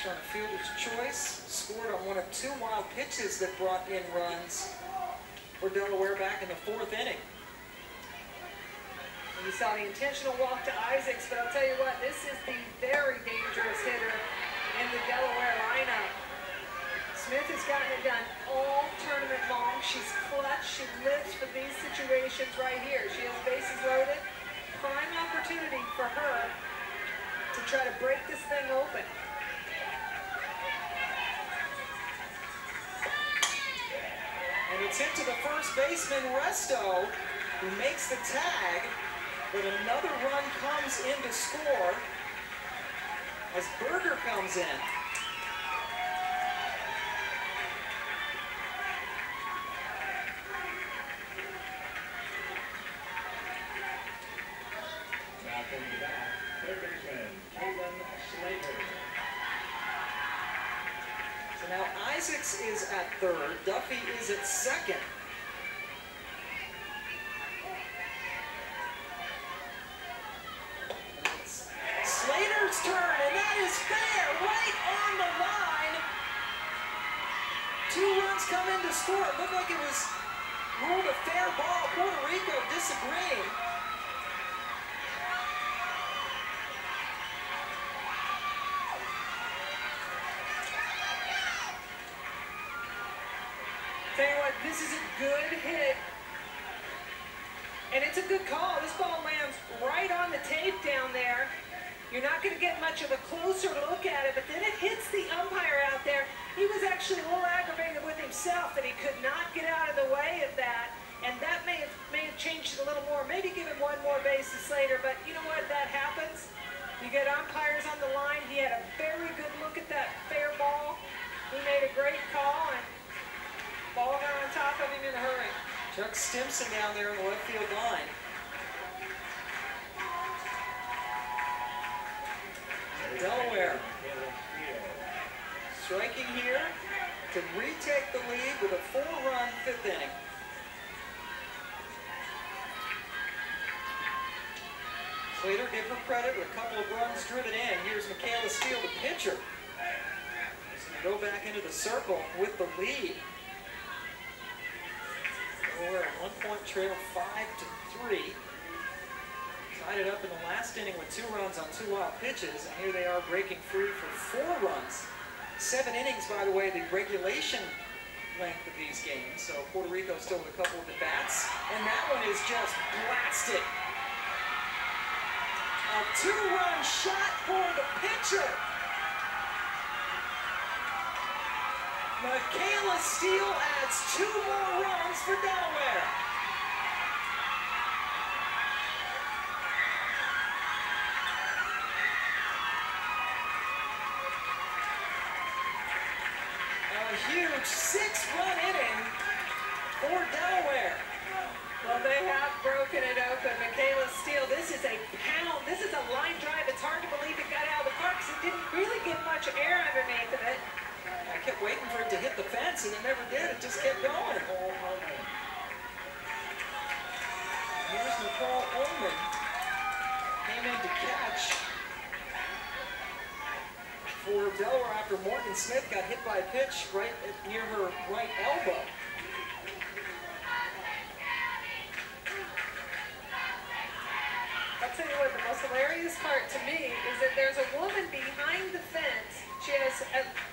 trying to field his choice. Scored on one of 2 wild pitches that brought in runs for Delaware back in the 4th inning. You saw the intentional walk to Isaacs, but I'll tell you what, this is the very dangerous hitter in the Delaware lineup. Smith has gotten it done all tournament long. She's clutch. She lives for these situations right here. She has bases loaded. Prime opportunity for her to try to break this thing open. And it's hit to the first baseman, Resto, who makes the tag. But another run comes in to score as Berger comes in. So now Isaacs is at 3rd, Duffy is at 2nd. Slater's turn, and that is fair, right on the line. 2 runs come in to score. It looked like it was ruled a fair ball. Puerto Rico disagreeing. Tell you what, this is a good hit. And it's a good call. This ball lands right on the tape down there. You're not going to get much of a closer look at it, but then it hits the umpire out there. He was actually a little aggravated with himself that he could not get out of the way of that, and that may have changed it a little more. Maybe give him 1 more bases later, but you know what? That happens. You get umpires on the line. He had a very good look at that fair ball. He made a great call, and ball got on top of him in a hurry. Chuck Stimson down there in the left field line. Delaware striking here to retake the lead with a 4-run 5th inning. Slater, give her credit with a couple of runs driven in. Here's Michaela Steele, the pitcher. He's going to go back into the circle with the lead. Delaware at 1-point trail, 5-3. Tied it up in the last inning with 2 runs on 2 wild pitches, and here they are breaking free for 4 runs. 7 innings, by the way, the regulation length of these games, so Puerto Rico still with a couple of at-bats, and that one is just blasted. A 2-run shot for the pitcher. Michaela Steele adds 2 more runs for Delaware. Huge 6-run inning for Delaware. Well, they have broken it open. Michaela Steele, this is a pound. This is a line drive. It's hard to believe it got out of the park because it didn't really get much air underneath of it. I kept waiting for it to hit the fence, and it never did. It just kept going. Here's Nicole Ullman. Came in to catch for Delaware after Morgan Smith got hit by a pitch right near her right elbow. I'll tell you what, the most hilarious part to me is that there's a woman behind the fence. She has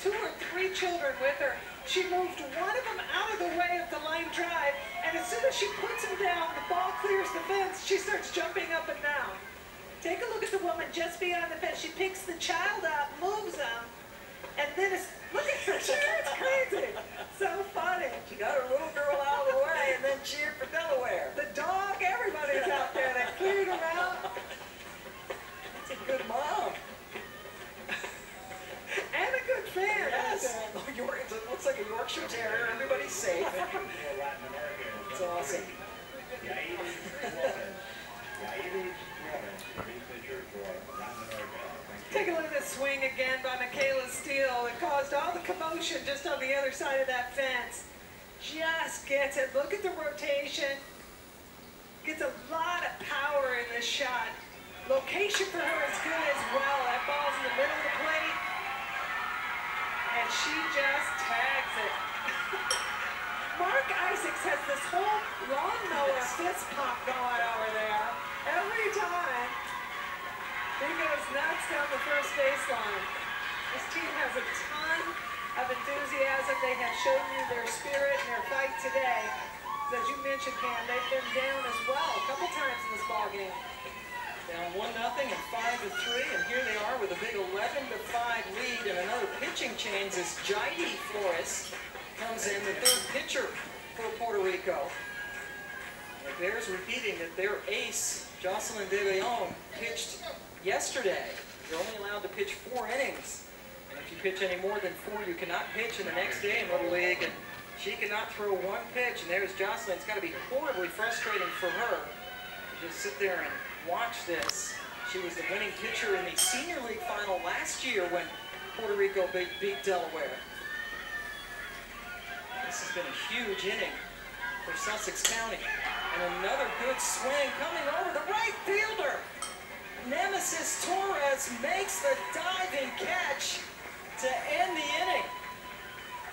2 or 3 children with her. She moved one of them out of the way of the line drive, and as soon as she puts him down, the ball clears the fence. She starts jumping up and down. Take a look at the woman just beyond the fence. She picks the child up, moves him, and then look at her cheer. It's crazy. So funny. She got her little girl out of the way and then cheered for Delaware. The dog, everybody's out there. They cleared her out. That's a good mom. And a good fan. Yes. It looks like a Yorkshire Terrier. Everybody's safe. It's awesome. Take a look at this swing again by Michaela Steele. It caused all the commotion just on the other side of that fence. Just gets it. Look at the rotation. Gets a lot of power in this shot. Location for her is good as well. That ball's in the middle of the plate. she just tags it. Mark Isaacs has this whole lawnmower fist pump going over there. Every time he goes nuts down the first baseline. This team has a ton of enthusiasm. They have shown you their spirit and their fight today. As you mentioned, Cam, they've been down as well a couple times in this ballgame. Down 1-0 and 5-3, and here they are with a big 11-5 lead and another pitching change as Jaidi Flores comes in, the third pitcher for Puerto Rico. And it bears repeating that their ace, Jocelyn De Leon, pitched yesterday. You're only allowed to pitch 4 innings. And if you pitch any more than 4, you cannot pitch in the next day in Little League. And she cannot throw 1 pitch. And there's Jocelyn. It's got to be horribly frustrating for her to just sit there and watch this. She was the winning pitcher in the Senior League final last year when Puerto Rico beat Delaware. This has been a huge inning for Sussex County. And another good swing coming over the right fielder. Nemesis Torres makes the diving catch to end the inning.